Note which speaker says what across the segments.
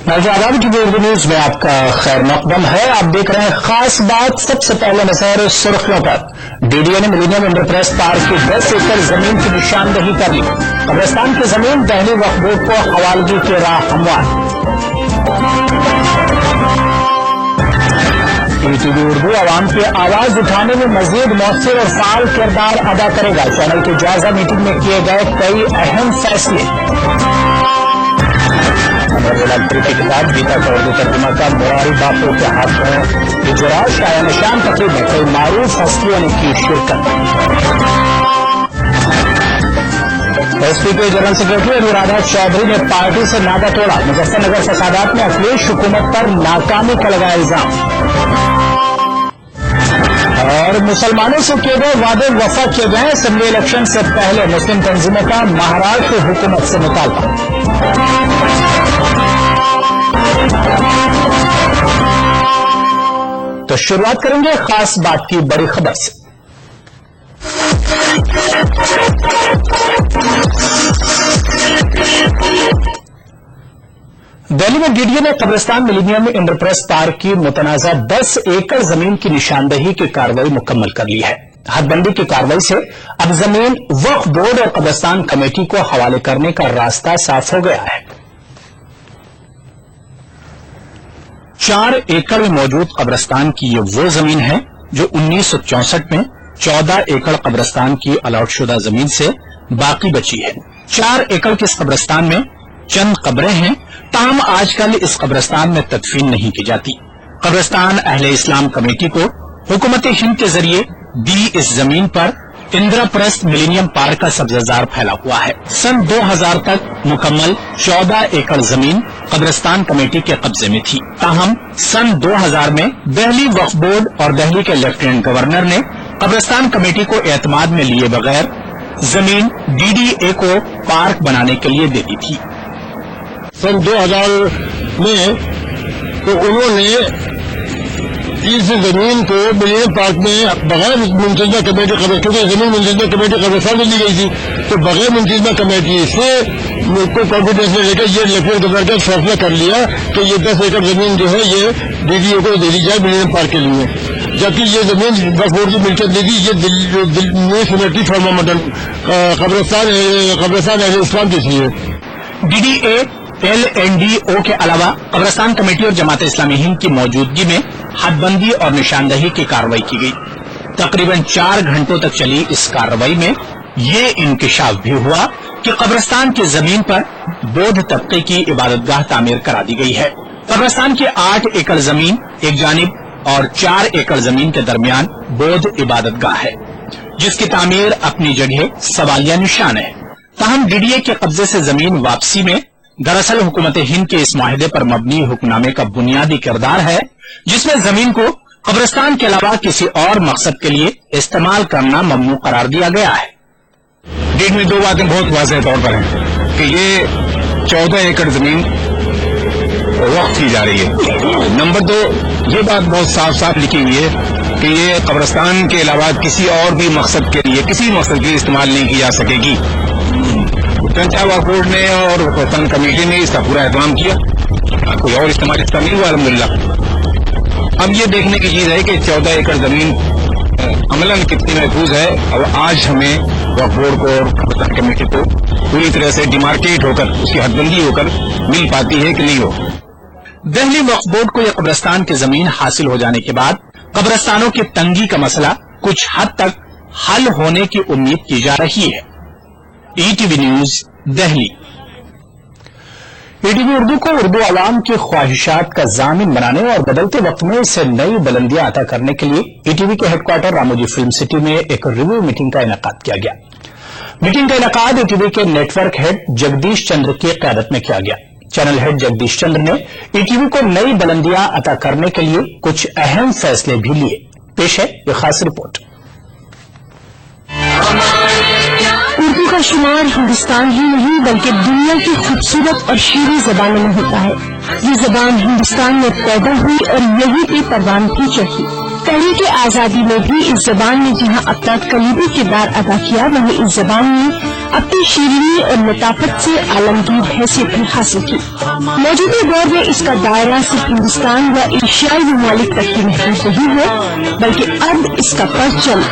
Speaker 1: नाज़रीन की उर्दू न्यूज में आपका खैर मकदम है। आप देख रहे हैं खास बात। सबसे पहले नजर सुर्खियों पर। डीडीए ने मिलेनियम इंटरप्राइज पार्क की 10 एकड़ जमीन की निशानदही कर ली। कब्रिस्तान की जमीन दिल्ली वक्फ बोर्ड को हवालगी की राह हमवार। ईटीवी उर्दू आवाम की आवाज उठाने में मजीद मौसर और फाल किरदार अदा करेगा। चैनल की जायजा मीटिंग में किए गए कई अहम फैसले। के किताब गीता का उर्दू तर्जुमा का मुरारी बापू के हाथों इजरा शाया निशान तकरीब में कई मारूफ हस्तियों ने की शिरकत। एसपी के जनरल सेक्रेटरी अनुराधा चौधरी ने पार्टी से नाता तोड़ा। मुजफ्फरनगर फसादात में अखिलेश हुकूमत पर नाकामी का लगाया इल्जाम। और मुसलमानों से किए गए वादे वफा किए गए। असेंबली इलेक्शन से पहले मुस्लिम तंजीमों का महाराष्ट्र हुकूमत से मुतालबा। तो शुरुआत करेंगे खास बात की बड़ी खबर से। दिल्ली में डीडीए ने कब्रिस्तान मिलेनियम इंटरप्राइज पार्क की मुतनाजा 10 एकड़ जमीन की निशानदही की कार्रवाई मुकम्मल कर ली है। हदबंदी की कार्रवाई से अब जमीन वक्फ बोर्ड और कब्रिस्तान कमेटी को हवाले करने का रास्ता साफ हो गया है। 4 एकड़ में मौजूद कब्रिस्तान की ये वो जमीन है जो 1964 में 14 एकड़ कब्रिस्तान की अलॉट शुदा जमीन से बाकी बची है। 4 एकड़ के इस कब्रिस्तान में चंद कब्रें हैं, ताहम आजकल इस कब्रिस्तान में तदफीन नहीं की जाती। कब्रिस्तान अहले इस्लाम कमेटी को हुकूमत हिंद के जरिए दी इस जमीन पर इंद्रप्रस्थ मिलेनियम पार्क का सब्जाजार फैला हुआ है। सन 2000 तक मुकम्मल 14 एकड़ जमीन कब्रिस्तान कमेटी के कब्जे में थी। ताहम सन 2000 में दिल्ली वक्फ बोर्ड और दिल्ली के लेफ्टिनेंट गवर्नर ने कब्रिस्तान कमेटी को एतमाद में लिए बगैर जमीन डीडीए को पार्क बनाने के लिए दे दी थी।
Speaker 2: सन 2000 में तो उन्होंने इस जमीन को मिलेनियम पार्क में बगैर मुंतजमा कमेटी क्योंकि जमीन मुंतजमा कमेटी कब्रिस्तान में दी गई थी, तो बगैर मुंतजमा कमेटी से को कॉन्फिडेंस में लेकर ये लेफ्टिनेंट गवर्नर का फैसला कर लिया कि ये 10 एकड़ जमीन जो है ये डीडीए को दे दी जाए मिलेनियम पार्क के लिए, जबकि ये जमीन वक्फ बोर्ड की मिल्कियत दी थी। ये न्यू सिनेटरी फॉर्मा मॉडल कब्रिस्तान इस्लाम की थी।
Speaker 1: डीडीए LNDO के अलावा कब्रिस्तान कमेटी और जमात इस्लामी हिंद की मौजूदगी में हदबंदी और निशानदही की कार्रवाई की गई। तकरीबन 4 घंटों तक चली इस कार्रवाई में ये इंकिशाफ भी हुआ कि कब्रिस्तान की जमीन पर बौद्ध तबके की इबादतगाह तामीर करा दी गई है। कब्रिस्तान की 8 एकड़ जमीन एक जानिब और 4 एकड़ जमीन के दरमियान बौद्ध इबादतगाह है, जिसकी तामीर अपनी जगह सवालिया निशान है। ताहम डीडीए के कब्जे से जमीन वापसी में दरअसल हुकूमत हिंद के इस माहिदे पर मबनी हुक्मनामे का बुनियादी किरदार है, जिसमें जमीन को कब्रिस्तान के अलावा किसी और मकसद के लिए इस्तेमाल करना ममनू करार दिया गया है।
Speaker 3: डीड में 2 बातें बहुत वाज़ेह तौर पर हैं कि ये 14 एकड़ जमीन वक्फ की जा रही है। नंबर 2, ये बात बहुत साफ साफ लिखी हुई है कि ये कब्रिस्तान के अलावा किसी और भी मकसद के लिए किसी मकसद के लिए इस्तेमाल नहीं की जा सकेगी। वक्फ बोर्ड ने और कब्रिस्तान कमेटी ने इसका पूरा एहतमाम किया, कोई और इस्तेमाल इसका नहीं हुआ अल्हम्दुलिल्लाह। अब ये देखने की चीज है कि 14 एकड़ जमीन अमलन कितनी महफूज है। अब आज हमें वक्फ बोर्ड को और कब्रिस्तान कमेटी को पूरी तरह से डिमार्केट होकर उसकी हदबंदी होकर मिल पाती है कि नहीं हो।
Speaker 1: दिल्ली वक्फ बोर्ड को यह कब्रिस्तान की जमीन हासिल हो जाने के बाद कब्रिस्तानों की तंगी का मसला कुछ हद तक हल होने की उम्मीद की जा रही है। ETV news Delhi. ETV Urdu को उर्दू आवाम की ख्वाहिशात का जामिन बनाने और बदलते वक्त में इसे नई बुलंदियां अता करने के लिए ईटीवी के हेडक्वार्टर रामोजी फिल्म सिटी में एक रिव्यू मीटिंग का इनेकाद किया गया। मीटिंग का इनेकाद ईटीवी के नेटवर्क हेड जगदीश चंद्र की क़यादत में किया गया। चैनल हेड जगदीश चंद्र ने ईटीवी को नई बुलंदियां अता करने के लिए कुछ अहम फैसले भी लिए। पेश है ये खास रिपोर्ट।
Speaker 4: उर्दू का शुमार हिंदुस्तान ही नहीं बल्कि दुनिया की खूबसूरत और शीरी जबानों में होता है। ये जबान हिंदुस्तान में पैदा हुई और यहीं पे परवान भी चढ़ी। तहरीक आजादी में भी इस जबान ने जहां अपना कलीदी किरदार अदा किया, वहीं इस जबान ने अपनी शीरीनी और लताफत से आलमगीर हैसियत भी हासिल की। मौजूदा दौर में इसका दायरा सिर्फ हिंदुस्तान व एशियाई ममालिक तक ही महदूद नहीं है, बल्कि अब इसका परचम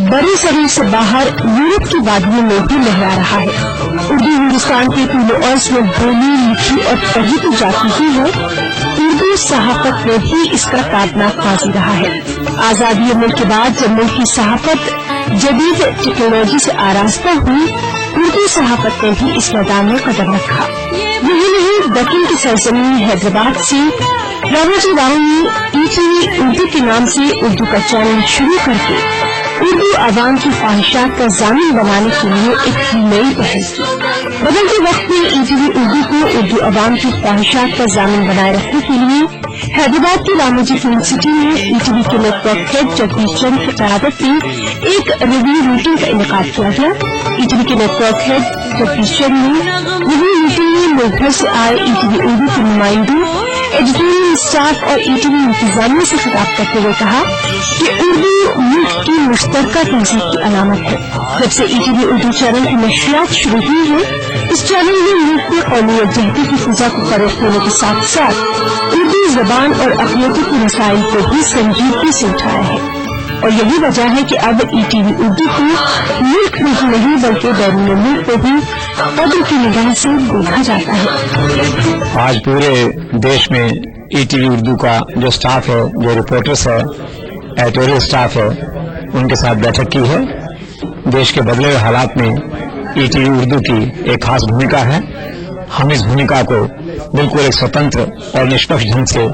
Speaker 4: बड़े शरीर से बाहर यूरोप की वादियों में भी लहरा रहा है। उर्दू हिंदुस्तान के पूरे अर्ज में बोली, लिखी और पढ़ी तो जाती ही है, उर्दू सहाफत में भी इसका ताबनाक माजी रहा है। आजादी मुल्क के बाद जब मुल्क की सहाफत जदीद टेक्नोलॉजी से आरास्ता हुई, उर्दू सहाफत ने भी इस मैदान में कदम रखा। यही नहीं, दक्कन की सरजमीन हैदराबाद से रामोजी राव ने ईटीवी उर्दू के नाम से उर्दू का चैनल शुरू करके उर्दू आवाम की ख्वाहिशात का जामिन बनाने के लिए एक नई पहल की। बदलते वक्त में ईटीवी उर्दू को उर्दू आवाम की ख्वाहिशात का जामिन बनाए रखने के लिए हैदराबाद की रामोजी फिल्म सिटी में ईटीवी के नेटवर्क हेड जगदीश चंद की क़यादत में एक रिव्यू मीटिंग का इनेकाद किया गया। ईटीवी के नेटवर्क हेड जगदीश चंद ने रिव्यू मीटिंग में मुल्क भर से आए ईटीवी उर्दू के नुमाइंदों, एडिटोरियल स्टाफ और ईटीवी इंतजामिया से खिताब करते हुए कहा कि उर्दू मुल्क की मुश्तरका तहजीब की अलामत है। जब से ईटीवी उर्दू चैनल की नशरियात शुरू हुई है, इस चैनल ने मुल्क में कौमी यकजहती की फिजा को फरोग देने के साथ साथ उर्दू जबान और अक़लियतों के मसाइल को भी संजीदगी से उठाया है। और यही वजह है कि अब ईटीवी उर्दू को मुल्क में ही नहीं बल्कि बैरून मुल्क को भी कदर की निगाह से देखा जाता है।
Speaker 3: आज पूरे देश में ईटीवी उर्दू का जो स्टाफ है, जो रिपोर्टर्स है, एडिटोरियल स्टाफ है, उनके साथ बैठक की है। देश के बदले हुए हालात में ईटीवी उर्दू की एक खास भूमिका है। हम इस भूमिका को बिल्कुल एक स्वतंत्र और निष्पक्ष ढंग से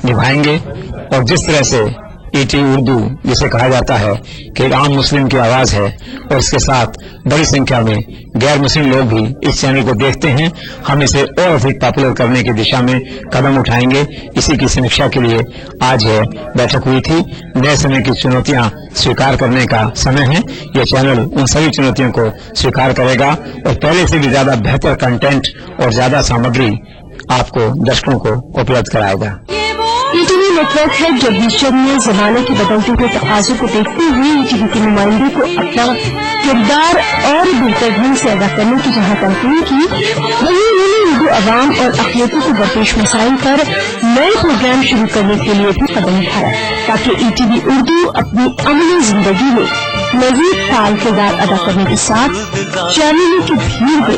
Speaker 3: निभाएंगे और जिस तरह से ईटीवी उर्दू जिसे कहा जाता है कि एक आम मुस्लिम की आवाज है और इसके साथ बड़ी संख्या में गैर मुस्लिम लोग भी इस चैनल को देखते हैं, हम इसे और अधिक पॉपुलर करने की दिशा में कदम उठाएंगे। इसी की समीक्षा के लिए आज बैठक हुई थी। नए समय की चुनौतियां स्वीकार करने का समय है। यह चैनल उन सभी चुनौतियों को स्वीकार करेगा और पहले से भी ज्यादा बेहतर कंटेंट और ज्यादा सामग्री आपको दर्शकों को उपलब्ध कराएगा।
Speaker 4: ईटीवी नेटवर्क हेड जगदीश चंद ने जमाने के बदलते हुए तकाज़ों को देखते हुए ईटीवी के नुमाइंदों को अपना किरदार और बेहतर ढंग से अदा करने की जहां तलकीन की, वहीं उन्होंने उर्दू अवाम और अक़लियतों को दरपेश मसाइल पर नए प्रोग्राम शुरू करने के लिए भी कदम उठाया ताकि ईटीवी उर्दू अपनी अमली जिंदगी में मजीद फाल किरदार अदा करने के साथ चैनलों की भीड़ में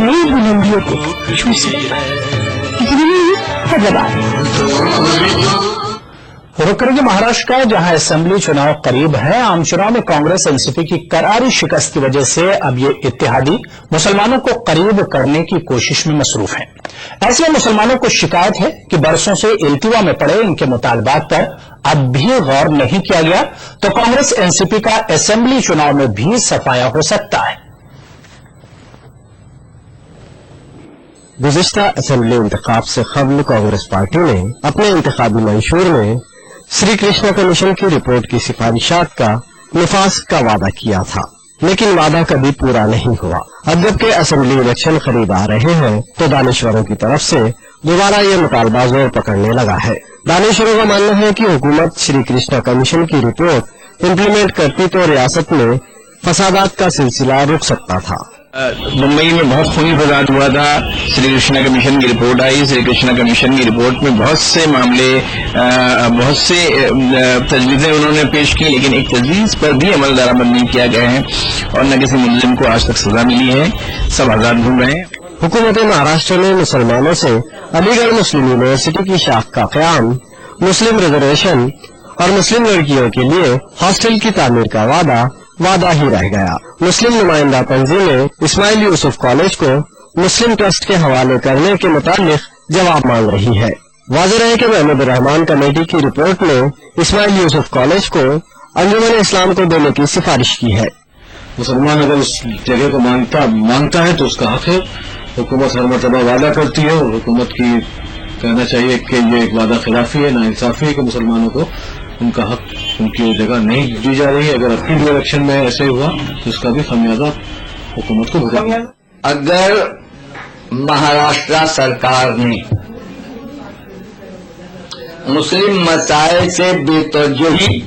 Speaker 4: नई बुलंदियों को छू सके।
Speaker 1: रुक करेंगे महाराष्ट्र का, जहां असेंबली चुनाव करीब है। आम चुनाव में कांग्रेस एनसीपी की करारी शिकस्त की वजह से अब ये इत्तेहादी मुसलमानों को करीब करने की कोशिश में मसरूफ हैं। ऐसे में मुसलमानों को शिकायत है कि बरसों से इल्तिवा में पड़े इनके मुतालबात पर अब भी गौर नहीं किया गया, तो कांग्रेस एनसीपी का असेंबली चुनाव में भी सफाया हो सकता है।
Speaker 2: गुज़िश्ता असेंबली इंतखाब से कबल कांग्रेस पार्टी ने अपने इंतखाबी मंशूर में श्री कृष्णा कमीशन की रिपोर्ट की सिफारिशात का निफाज का वादा किया था, लेकिन वादा कभी पूरा नहीं हुआ। अब जबकि असेंबली इलेक्शन करीब आ रहे हैं तो दानिशवरों की तरफ से दोबारा ये मुतालबा जोर पकड़ने लगा है। दानिशवरों का मानना है कि हुकूमत श्री कृष्णा कमीशन की रिपोर्ट इम्प्लीमेंट करती तो रियासत में फसादात का सिलसिला रुक सकता था।
Speaker 3: मुंबई में बहुत खूनी फसाद हुआ था। श्री कृष्णा कमीशन की रिपोर्ट आई। श्री कृष्णा कमीशन की रिपोर्ट में बहुत से मामले, बहुत से तजवीज़ें उन्होंने पेश की, लेकिन एक तजवीज़ पर भी अमल दरामद नहीं किया गया है और न किसी मुलजिम को आज तक सजा मिली है। सब आजाद घूम रहे हैं।
Speaker 2: हुकूमत महाराष्ट्र ने मुसलमानों से अलीगढ़ मुस्लिम यूनिवर्सिटी की शाख का क़याम, मुस्लिम रिजर्वेशन और मुस्लिम लड़कियों के लिए हॉस्टल की तामीर का वादा ही रह गया। मुस्लिम नुमाइंदा तंजीमें इस्माइल यूसुफ कॉलेज को मुस्लिम ट्रस्ट के हवाले करने के मुतालिक जवाब मांग रही है। वाज़ेह है कि महमूद रहमान कमेटी की रिपोर्ट में इस्माइल यूसुफ कॉलेज को अंजुमन इस्लाम को देने की सिफारिश की है।
Speaker 5: मुसलमान अगर उस जगह को मांगता है तो उसका हक है। हुकूमत हर मरतबा वादा करती है और हुकूमत की कहना चाहिए कि ये एक वादा खिलाफी है, नाइंसाफी है कि मुसलमानों को उनका हक, उनकी जगह नहीं दी जा रही है। अगर अपील इलेक्शन में ऐसे हुआ तो उसका भी खमियाजा हुकूमत को भुगतना है।
Speaker 6: अगर महाराष्ट्र सरकार ने मुस्लिम मसाइल से बेतवज्जोही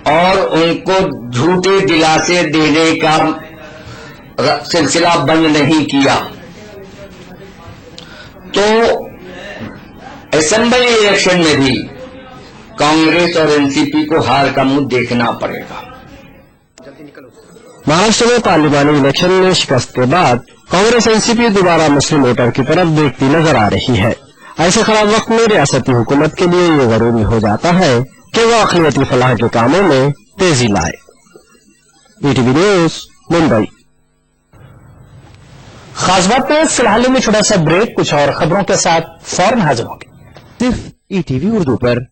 Speaker 6: और उनको झूठे दिलासे देने का सिलसिला बंद नहीं किया तो असेंबली इलेक्शन में भी कांग्रेस और एनसीपी को हार का मुंह देखना पड़ेगा।
Speaker 7: महाराष्ट्र में पार्लिमानी इलेक्शन में शिकस्त के बाद कांग्रेस एनसीपी दोबारा मुस्लिम वोटर की तरफ देखती नजर आ रही है। ऐसे खराब वक्त में रियासती हुकूमत के लिए ये जरूरी हो जाता है कि वो अक़लियती फलाह के कामों में तेजी लाए। ETV news Mumbai.
Speaker 1: खास बात में फिलहाल में छोटा सा ब्रेक, कुछ और खबरों के साथ फौरन हाजिर होंगे
Speaker 7: सिर्फ ईटीवी उर्दू पर।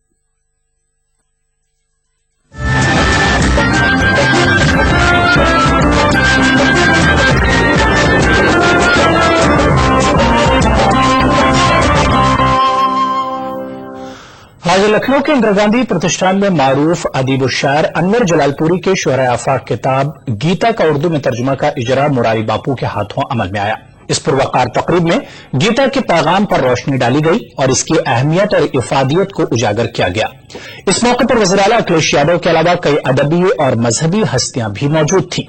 Speaker 1: आज लखनऊ के इंदिरा गांधी प्रतिष्ठान में मारूफ अदीब शायर अनवर जलालपुरी के शुअरा आफाक किताब गीता का उर्दू में तर्जुमा का इजरा मुरारी बापू के हाथों अमल में आया। इस पुरवकार तकरीब में गीता के पैगाम पर रोशनी डाली गई और इसकी अहमियत और इफादियत को उजागर किया गया। इस मौके पर वज़ीर आला अखिलेश यादव के अलावा कई अदबी और मजहबी हस्तियां भी मौजूद थीं।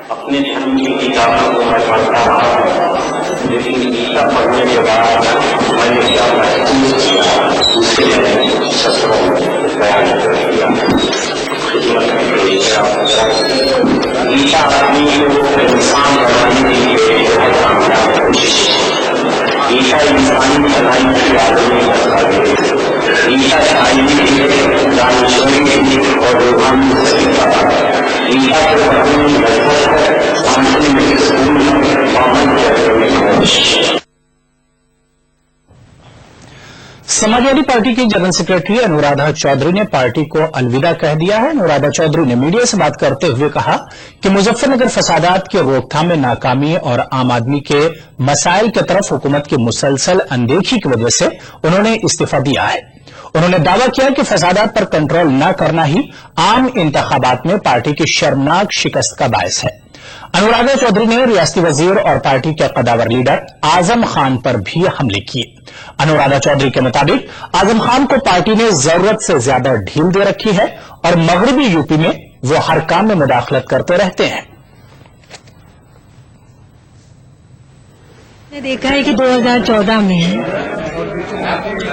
Speaker 8: अपने धर्म की किताबों को मैं पढ़ता रहा, लेकिन गीता पढ़ने के बाद मैंने क्या महसूस किया उसे मैंने शब्दों में बयान कर दिया। खिदमत में गीता आदमी को इंसान बनाने के लिए बहुत कामयाब कोशिश। गीता इंसानी भलाई की आदमी करता है। गीता शायरी दानिशोरी और रूहानी सलीका। गीता के पढ़ने में
Speaker 1: समाजवादी पार्टी की जनरल सेक्रेटरी अनुराधा चौधरी ने पार्टी को अलविदा कह दिया है। अनुराधा चौधरी ने मीडिया से बात करते हुए कहा कि मुजफ्फरनगर फसादात की रोकथाम में नाकामी और आम आदमी के मसाइल की तरफ हुकूमत की मुसलसल अनदेखी की वजह से उन्होंने इस्तीफा दिया है। उन्होंने दावा किया कि फसादात पर कंट्रोल न करना ही आम इंतखाबात में पार्टी की शर्मनाक शिकस्त का बायस है। अनुराधा चौधरी ने रियासती वजीर और पार्टी के कदावर लीडर आजम खान पर भी हमले किए। अनुराधा चौधरी के मुताबिक आजम खान को पार्टी ने जरूरत से ज्यादा ढील दे रखी है और मगरबी यूपी में वो हर काम में मुदाखलत करते रहते हैं।
Speaker 9: देखा है कि 2014 में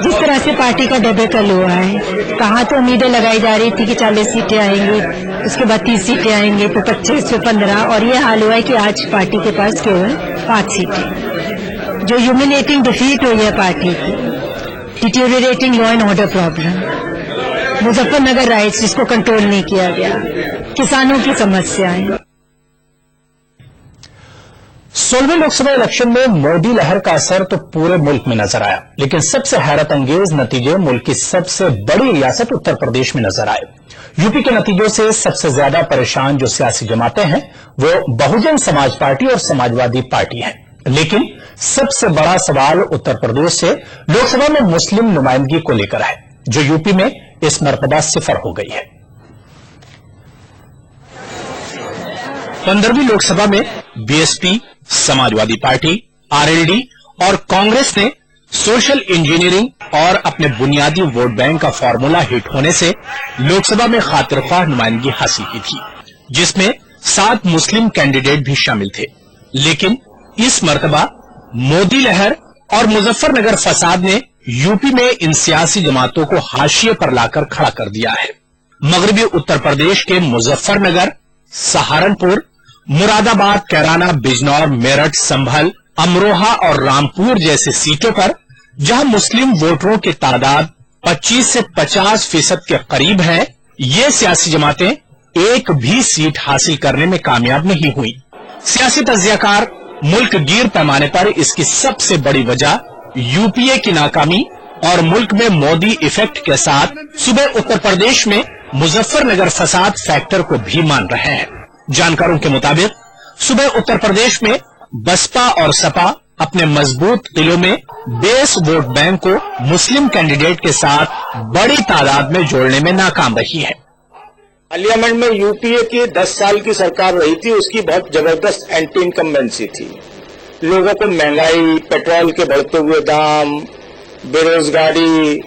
Speaker 9: जिस तरह से पार्टी का डेबेकल हुआ है, कहाँ तो उम्मीदें लगाई जा रही थी कि 40 सीटें आएंगी, उसके बाद 30 सीटें आएंगी, तो 25 से 15, और ये हाल हुआ है कि आज पार्टी के पास केवल 5 सीटें। जो ह्यूमिलेटिंग डिफीट हुई है पार्टी की, deteriorating law and order problem, Muzaffarnagar rights जिसको कंट्रोल नहीं किया गया, किसानों की समस्याएं।
Speaker 1: 16वें लोकसभा इलेक्शन में मोदी लहर का असर तो पूरे मुल्क में नजर आया, लेकिन सबसे हैरत अंगेज नतीजे मुल्क की सबसे बड़ी रियासत उत्तर प्रदेश में नजर आए। यूपी के नतीजों से सबसे ज्यादा परेशान जो सियासी जमातें हैं वो बहुजन समाज पार्टी और समाजवादी पार्टी है। लेकिन सबसे बड़ा सवाल उत्तर प्रदेश से लोकसभा में मुस्लिम नुमाइंदगी को लेकर है, जो यूपी में इस मरतबा सिफर हो गई है। 15वीं लोकसभा में बीएसपी, समाजवादी पार्टी, आरएलडी और कांग्रेस ने सोशल इंजीनियरिंग और अपने बुनियादी वोट बैंक का फॉर्मूला हिट होने से लोकसभा में खातिरख्वाह नुमाइंदगी हासिल की थी, जिसमें 7 मुस्लिम कैंडिडेट भी शामिल थे। लेकिन इस मरतबा मोदी लहर और मुजफ्फरनगर फसाद ने यूपी में इन सियासी जमातों को हाशिए पर लाकर खड़ा कर दिया है। मगरबी उत्तर प्रदेश के मुजफ्फरनगर, सहारनपुर, मुरादाबाद, कैराना, बिजनौर, मेरठ, संभल, अमरोहा और रामपुर जैसी सीटों पर जहां मुस्लिम वोटरों की तादाद 25 से 50% के करीब है, ये सियासी जमातें एक भी सीट हासिल करने में कामयाब नहीं हुई। सियासी तज्जियाकार मुल्क गिर पैमाने पर इसकी सबसे बड़ी वजह यूपीए की नाकामी और मुल्क में मोदी इफेक्ट के साथ सुबह उत्तर प्रदेश में मुजफ्फरनगर फसाद फैक्टर को भी मान रहे हैं। जानकारों के मुताबिक सुबह उत्तर प्रदेश में बसपा और सपा अपने मजबूत किलों में बेस वोट बैंक को मुस्लिम कैंडिडेट के साथ बड़ी तादाद में जोड़ने में नाकाम रही है।
Speaker 10: पार्लियामेंट में यूपीए की 10 साल की सरकार रही थी, उसकी बहुत जबरदस्त एंटी इनकम्बेंसी थी। लोगों को महंगाई, पेट्रोल के बढ़ते हुए दाम, बेरोजगारी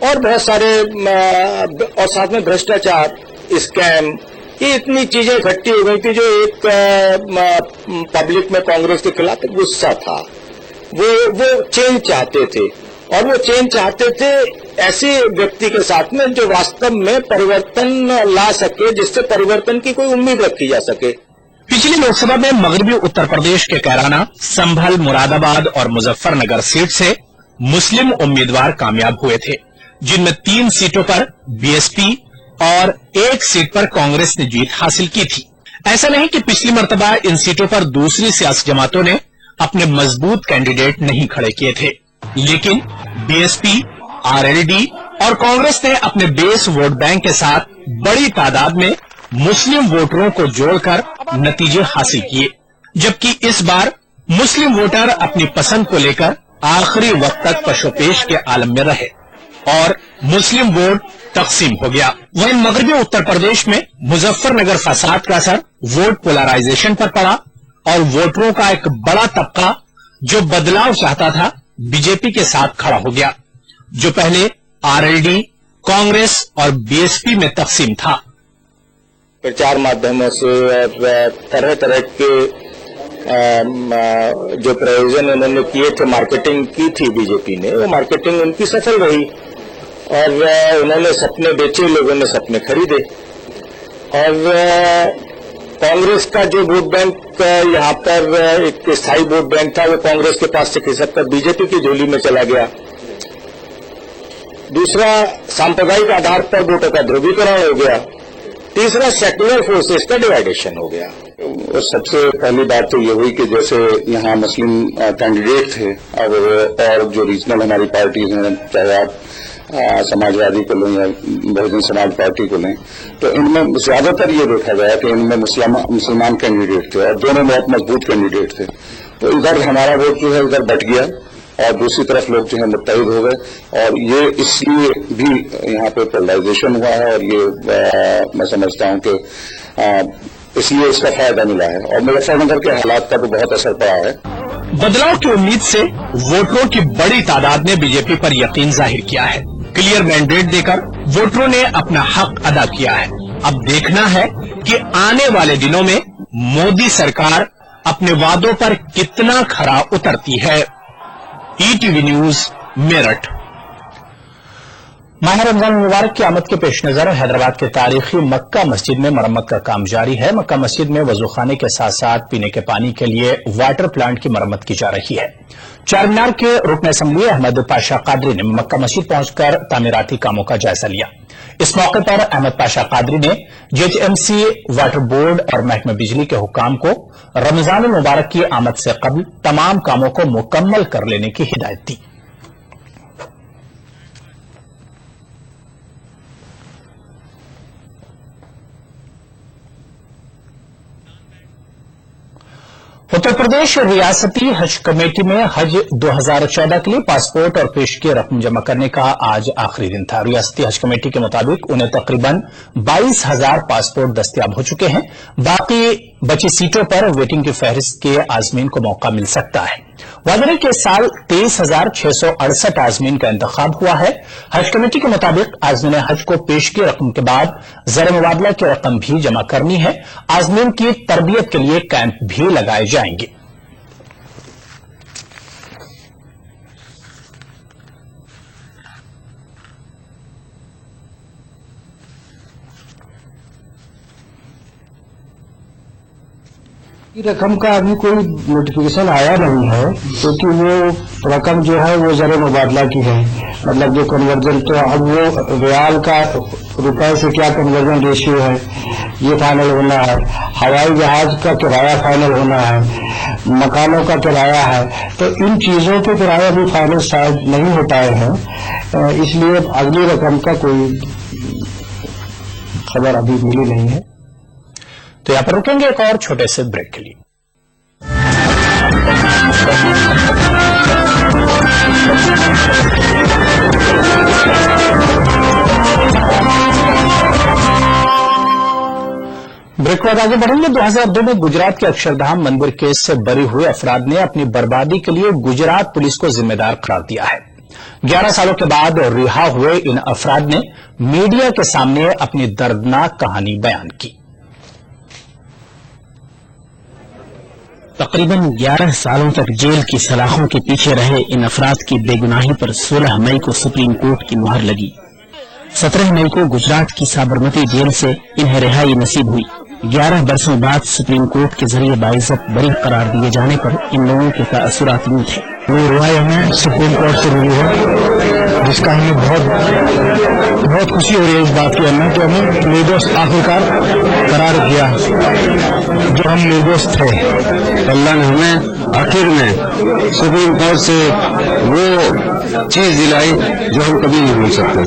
Speaker 10: और बहुत सारे और साथ में भ्रष्टाचार, स्कैम, ये इतनी चीजें इकट्ठी हो गई थी जो एक पब्लिक में कांग्रेस के खिलाफ एक गुस्सा था। वो चेंज चाहते थे और वो चेंज चाहते थे ऐसे व्यक्ति के साथ में जो वास्तव में परिवर्तन ला सके, जिससे परिवर्तन की कोई उम्मीद रखी जा सके।
Speaker 1: पिछली लोकसभा में मगरबी उत्तर प्रदेश के कैराना, संभल, मुरादाबाद और मुजफ्फरनगर सीट से मुस्लिम उम्मीदवार कामयाब हुए थे, जिनमें 3 सीटों पर बीएसपी और 1 सीट पर कांग्रेस ने जीत हासिल की थी। ऐसा नहीं कि पिछली मर्तबा इन सीटों पर दूसरी सियासी जमातों ने अपने मजबूत कैंडिडेट नहीं खड़े किए थे, लेकिन बीएसपी, आरएलडी और कांग्रेस ने अपने बेस वोट बैंक के साथ बड़ी तादाद में मुस्लिम वोटरों को जोड़कर नतीजे हासिल किए, जबकि इस बार मुस्लिम वोटर अपनी पसंद को लेकर आखिरी वक्त तक पशोपेश के आलम में रहे और मुस्लिम वोट तकसीम हो गया। वहीं मगरबी उत्तर प्रदेश में मुजफ्फरनगर फसाद का असर वोट पोलराइजेशन पर पड़ा और वोटरों का एक बड़ा तबका जो बदलाव चाहता था बीजेपी के साथ खड़ा हो गया, जो पहले आरएलडी, कांग्रेस और बीएसपी में तकसीम था।
Speaker 10: प्रचार माध्यमों से और तरह तरह के जो प्रयोजन उन्होंने किए थे, मार्केटिंग की थी बीजेपी ने, वो मार्केटिंग उनकी सफल रही और उन्होंने सपने बेचे, लोगों ने सपने खरीदे। और कांग्रेस का जो वोट बैंक यहाँ पर एक स्थायी वोट बैंक था, वो कांग्रेस के पास से खिसक कर बीजेपी की झोली में चला गया। दूसरा, सांप्रदायिक आधार पर वोटों का ध्रुवीकरण हो गया। तीसरा, सेक्युलर फोर्सेस का डिवाइडेशन हो गया।
Speaker 3: सबसे पहली बात तो ये हुई कि जैसे यहाँ मुस्लिम कैंडिडेट थे और जो रीजनल हमारी पार्टीज हैं, चाहे आप समाजवादी को लें या बहुजन समाज पार्टी को लें, तो इनमें ज्यादातर ये देखा गया कि इनमें मुसलमान कैंडिडेट थे और दोनों बहुत मजबूत कैंडिडेट थे। तो इधर हमारा वोट जो है इधर बट गया और दूसरी तरफ लोग जो है मुत्तहिद हो गए और ये इसलिए भी यहाँ पे पोलराइजेशन हुआ है और ये मैं समझता हूँ कि इसलिए इसका फायदा मिला है और मुजफ्फरनगर के हालात का तो बहुत असर पड़ा है।
Speaker 1: बदलाव की उम्मीद से वोटरों की बड़ी तादाद ने बीजेपी पर यकीन जाहिर किया है। क्लियर मैंडेट देकर वोटरों ने अपना हक अदा किया है। अब देखना है कि आने वाले दिनों में मोदी सरकार अपने वादों पर कितना खरा उतरती है। ETV news, Meerut. माह रमजान मुबारक की आमद के पेश नजर हैदराबाद के तारीखी मक्का मस्जिद में मरम्मत का काम जारी है। मक्का मस्जिद में वजूखाने के साथ साथ पीने के पानी के लिए वाटर प्लांट की मरम्मत की जा रही है। चारमीनार के रुकन असम्बली अहमद पाशा कादरी ने मक्का मस्जिद पहुंचकर तामीराती कामों का जायजा लिया। इस मौके पर अहमद पाशा कादरी ने जेएचएमसी, वाटर बोर्ड और महकमे बिजली के हुकाम को रमजान मुबारक की आमद से कबल तमाम कामों को मुकम्मल कर लेने की हिदायत दी। उत्तर प्रदेश रियासती हज कमेटी में हज 2014 के लिए पासपोर्ट और पेशगी रकम जमा करने का आज आखिरी दिन था। रियासती हज कमेटी के मुताबिक उन्हें तकरीबन 22,000 पासपोर्ट दस्तयाब हो चुके हैं। बाकी बची सीटों पर वेटिंग की फहरिस्त के आजमीन को मौका मिल सकता है। वादे के साल 23,668 आजमीन का इंतखाब हुआ है। हज कमेटी के मुताबिक आजमीन हज को पेशगी रकम के बाद ज़र मुबादला की रकम भी जमा करनी है। आजमीन की तरबियत के लिए कैंप भी लगाए जाएंगे।
Speaker 2: रकम का अभी कोई नोटिफिकेशन आया नहीं है, क्योंकि वो रकम जो है वो ज़र मुबादला की है, मतलब जो कन्वर्जन, तो अब वो रियाल का रुपए से क्या कन्वर्जन रेशियो है ये फाइनल होना है। हवाई जहाज का किराया फाइनल होना है, मकानों का किराया है, तो इन चीजों के किराया भी फाइनल शायद नहीं हो पाए हैं, इसलिए अगली रकम का कोई खबर अभी मिली नहीं है।
Speaker 1: तो यहां पर रुकेंगे एक और छोटे से ब्रेक के लिए। ब्रेक के बाद आगे बढ़ेंगे। 2002 में गुजरात के अक्षरधाम मंदिर केस से बरी हुए अफराद ने अपनी बर्बादी के लिए गुजरात पुलिस को जिम्मेदार करार दिया है। 11 सालों के बाद रिहा हुए इन अफराद ने मीडिया के सामने अपनी दर्दनाक कहानी बयान की।
Speaker 7: तकरीबन 11 सालों तक जेल की सलाखों के पीछे रहे इन अफराद की बेगुनाही पर 16 मई को सुप्रीम कोर्ट की मुहर लगी। 17 मई को गुजरात की साबरमती जेल से इन्हें रिहाई नसीब हुई। 11 बरसों बाद सुप्रीम कोर्ट के जरिए बाइज्जत बरी करार दिए जाने पर इन लोगों के तासुरात यूं थे।
Speaker 2: वो रिहाई हमें सुप्रीम कोर्ट से मिली है, जिसका हमें बहुत खुशी हो रही है इस बात की हमें कि हमें निर्दोष आखिरकार करार दिया, जो हम निर्दोष थे। अल्लाह ने हमें आखिर में सुप्रीम कोर्ट से वो चीज दिलाई जो हम कभी नहीं भूल सकते।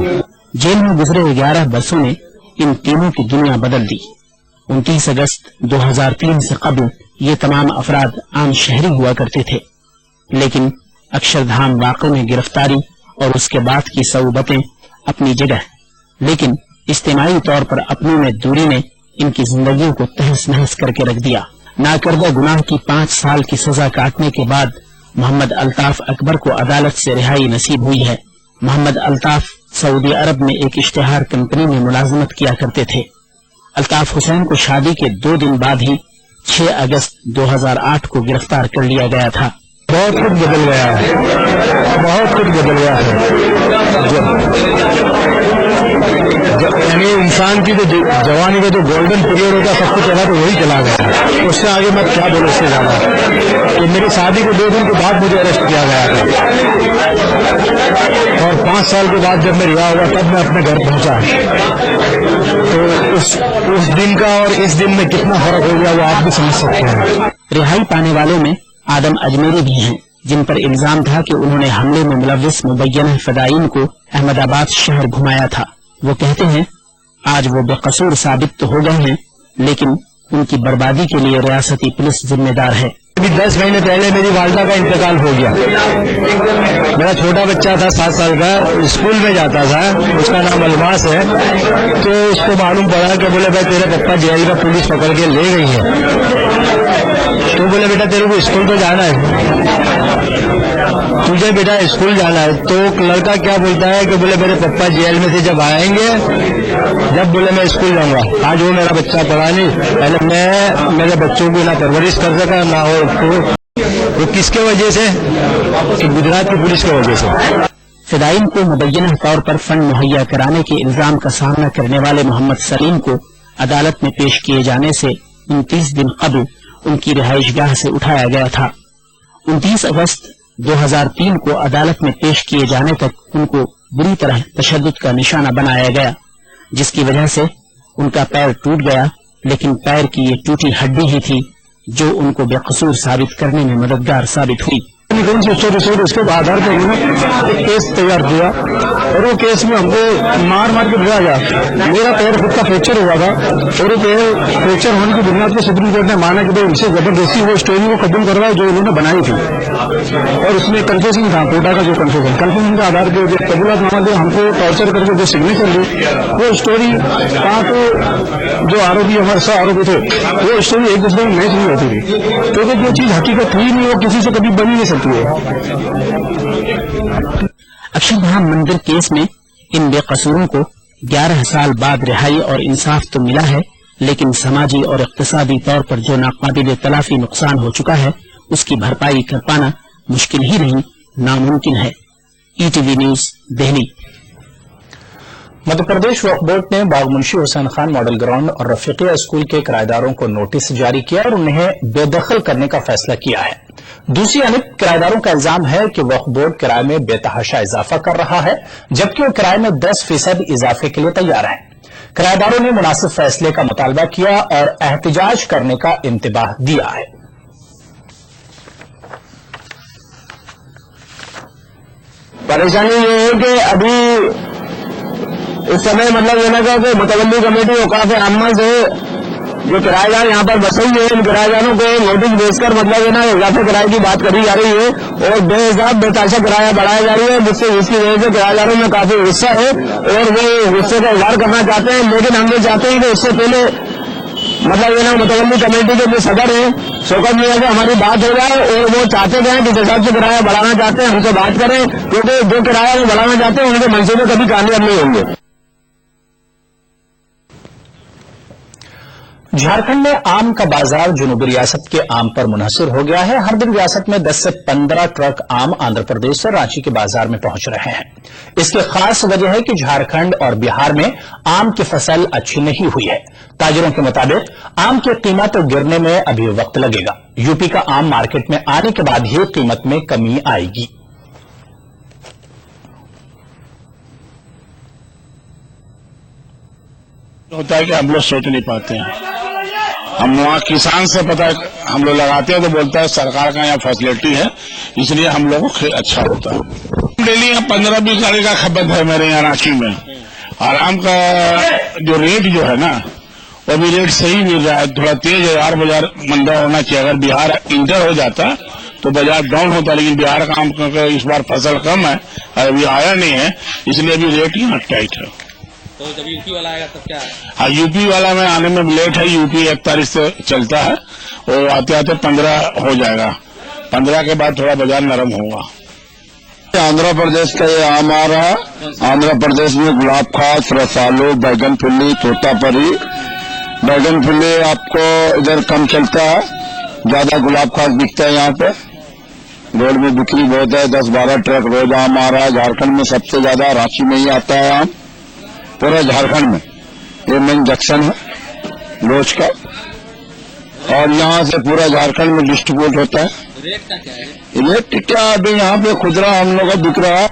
Speaker 7: जेल में गुजरे 11 बरसों ने इन तीनों की दुनिया बदल दी। 29 अगस्त 2003 से कबल ये तमाम अफराद आम शहरी हुआ करते थे, लेकिन अक्षरधाम वाक़े में गिरफ्तारी और उसके बाद की सऊबतें अपनी जगह, लेकिन इज्तिमाई तौर पर अपनों में दूरी ने इनकी जिंदगियों को तहस नहस करके रख दिया। नाकर्दा गुनाह की 5 साल की सजा काटने के बाद मोहम्मद अल्ताफ अकबर को अदालत से रिहाई नसीब हुई है। मोहम्मद अल्ताफ सऊदी अरब में एक इश्तेहार कंपनी में मुलाजमत किया करते थे। अल्ताफ हुसैन को शादी के 2 दिन बाद ही 6 अगस्त 2008 को गिरफ्तार कर लिया गया था।
Speaker 2: बहुत कुछ बदल गया है, बहुत कुछ बदल गया है। यानी इंसान की जो जवानी का जो गोल्डन पीरियड होता है, सबसे पहला तो वही चला गया। उससे आगे मैं क्या बोलूं इससे ज्यादा। तो मेरी शादी के 2 दिन के बाद मुझे अरेस्ट किया गया था और 5 साल के बाद जब मैं रिहा हुआ तब मैं अपने घर पहुंचा। तो उस दिन का और इस दिन में कितना फर्क हो गया वो आप भी समझ सकते हैं।
Speaker 7: रिहाई पाने वालों में आदम अजमेरी भी हैं, जिन पर इल्जाम था कि उन्होंने हमले में मुलव्विस मुबैयन फदाइन को अहमदाबाद शहर घुमाया था। वो कहते हैं आज वो बेकसूर साबित तो हो गए हैं, लेकिन उनकी बर्बादी के लिए रियासती पुलिस जिम्मेदार है।
Speaker 2: अभी 10 महीने पहले मेरी वालिदा का इंतकाल हो गया। मेरा छोटा बच्चा था 7 साल का, स्कूल में जाता था, उसका नाम अलमास है। तो उसको मालूम पड़ा कि बोले भाई तेरे पप्पा जेल में पुलिस पकड़ के ले गई है। तो बोले बेटा तेरे को स्कूल तो जाना है, तुझे बेटा स्कूल जाना है। तो लड़का क्या बोलता है कि बोले मेरे पप्पा जेल में से जब आएंगे, जब बोले मैं स्कूल जाऊंगा। आज वो मेरा बच्चा पढ़ा नहीं, पहले मैं मेरे बच्चों की ना परवरिश कर सका ना हो। वो किसके वजह से? कि गुजरात की पुलिस की वजह से।
Speaker 7: फिदाइन को मुबैना तौर पर फंड मुहैया कराने के इल्जाम का सामना करने वाले मोहम्मद सलीम को अदालत में पेश किए जाने से 29 दिन कबल उनकी रिहाइशगाह से उठाया गया था। 29 अगस्त 2003 को अदालत में पेश किए जाने तक उनको बुरी तरह तशद्दुद का निशाना बनाया गया, जिसकी वजह से उनका पैर टूट गया। लेकिन पैर की ये टूटी हड्डी ही थी जो उनको बेकसूर साबित करने में मददगार साबित हुई।
Speaker 2: कौन सी रिसोर्ट उसके आधार पर उन्होंने एक केस तैयार किया और वो केस में हमको मार के भिड़ा गया। मेरा पैर खुद का फ्रैक्चर हुआ था और पैर फ्रैक्चर होने की बुनियाद पर सुप्रीम कोर्ट ने माना कि भाई उनसे जबरदस्ती वो स्टोरी को कबूल करवाए जो उन्होंने बनाई थी। और उसमें कन्फेशन था, कोटा का जो कन्फेशन के आधार पर जो कबूलातनामा दिया, हमको टॉर्चर करके जो सिग्नेचर दी, वो स्टोरी कहाँ तो जो आरोपी हमारे 100 आरोपी थे वो स्टोरी एक दूसरे में मैच नहीं होती थी, क्योंकि जो चीज हकीकत हुई नहीं वो किसी से कभी बनी नहीं सकती है।
Speaker 7: अक्षरधाम मंदिर केस में इन बेकसूरों को 11 साल बाद रिहाई और इंसाफ तो मिला है, लेकिन समाजी और इक्तिसादी तौर पर जो नाकाबिल तलाफी नुकसान हो चुका है उसकी भरपाई कर पाना मुश्किल ही नहीं, नामुमकिन है। ETV news Delhi.
Speaker 1: Madhya Pradesh Waqf board ने बागमुंशी हुसैन खान मॉडल ग्राउंड और रफीकिया स्कूल के किराएदारों को नोटिस जारी किया और उन्हें बेदखल करने का फैसला किया है। दूसरी जानब किराएदारों का इल्जाम है कि वक्फ बोर्ड किराए में बेतहाशा इजाफा कर रहा है, जबकि वो किराए में 10% इजाफे के लिए तैयार है। किराएदारों ने मुनासिब फैसले का मुतालबा किया और एहतिजाज करने का इंतबाह दिया है।
Speaker 2: परेशानी ये है कि अभी इस समय मतलब ये ना कि मुतवल्ली कमेटी औकाफ आम्मा से جو کرایہ دار یہاں پر بسے ہوئے ہیں ان کرایہ داروں کو نوٹس بھیج کر مطلب ہے نا اضافے کرایے کی بات کری جا رہی ہے اور بے حساب بے تاشا کرایہ بڑھایا جا رہی ہے، جس کی وجہ سے کرایہ داروں میں کافی غصہ ہے اور وہ غصے کا اظہار کرنا چاہتے ہیں. لیکن ہم یہ چاہتے ہیں کہ اس سے پہلے مطلب یہ نا متولی کمیٹی کے جو صدر ہیں شوکت میاں سے ہماری بات ہو جائے اور وہ چاہتے ہیں کہ جس حساب سے کرایہ بڑھانا چاہتے ہیں ہم سے بات کریں، کیونکہ جو کرایہ وہ بڑھانا چاہتے ہیں ان کے منصوبے کبھی کامیاب نہیں ہوں گے.
Speaker 1: جھارکھنڈ میں آم کا بازار جنوبی ریاست کے آم پر منحصر ہو گیا ہے. ہر دن ریاست میں 10 سے 15 ٹرک آم آندھرا پردیش سے رانچی کے بازار میں پہنچ رہے ہیں. اس کی خاص وجہ ہے کہ جھارکھنڈ اور بہار میں آم کی فصل اچھی نہیں ہوئی ہے. تاجروں کے مطابق آم کی قیمت گرنے میں ابھی وقت لگے گا. یو پی کا آم مارکیٹ میں آنے کے بعد ہی قیمت میں کمی آئے گی.
Speaker 3: ہوتا ہے کہ ہم لوگ سوچ نہیں پاتے ہیں. ہم وہاں کسان سے پتا ہم لوگ لگاتے ہیں تو بولتا ہے سرکار کا یہاں فیسلٹی ہے اس لیے ہم لوگوں کو اچھا ہوتا ہے. ڈیلی یہاں 15-20 گاڑی کا کھپت ہے میرے یہاں رانچی میں. اور آم کا جو ریٹ جو ہے نا وہ بھی ریٹ صحیح مل رہا ہے. تھوڑا تیز ہے یار بازار مندہ ہونا چاہیے. اگر بہار انٹر ہو جاتا تو بازار ڈاؤن ہوتا، لیکن بہار کا آم اس بار فصل کم ہے ابھی آیا نہیں ہے اس لیے ابھی ریٹ یہاں ٹائٹ ہے.
Speaker 11: تو جب یو پی والا آئے گا تب کیا ہے؟
Speaker 3: ہاں یو پی والا میں آنے میں لیٹ ہے. یو پی 1 تاریخ سے چلتا ہے اور آتے آتے 15 ہو جائے گا. 15 کے بعد تھوڑا بازار نرم ہوگا.
Speaker 2: آندھرا پردیش کا یہ آم آ رہا ہے. آندھرا پردیش میں گلاب خاص، رسالو، بیگن پھلی، توتا پری. بیگن پھلی آپ کو ادھر کم چلتا ہے، زیادہ گلاب خاص بکتا ہے. یہاں پہ روڈ میں بکری بہت ہے. 10-12 ٹرک روز آم آ رہا ہے. جھارکھنڈ میں سب سے زیادہ رانچی میں ہی آتا ہے آم پورا جھارکھنڈ میں. یہ مین جنکشن ہے روز کا اور یہاں سے پورا جھارکھنڈ میں ڈسٹریبیوٹ ہوتا ہے.
Speaker 11: ریٹ کا کیا ہے؟
Speaker 2: ریٹ کیا ابھی یہاں پہ خدرا ہم لوگ کا بک رہا ہے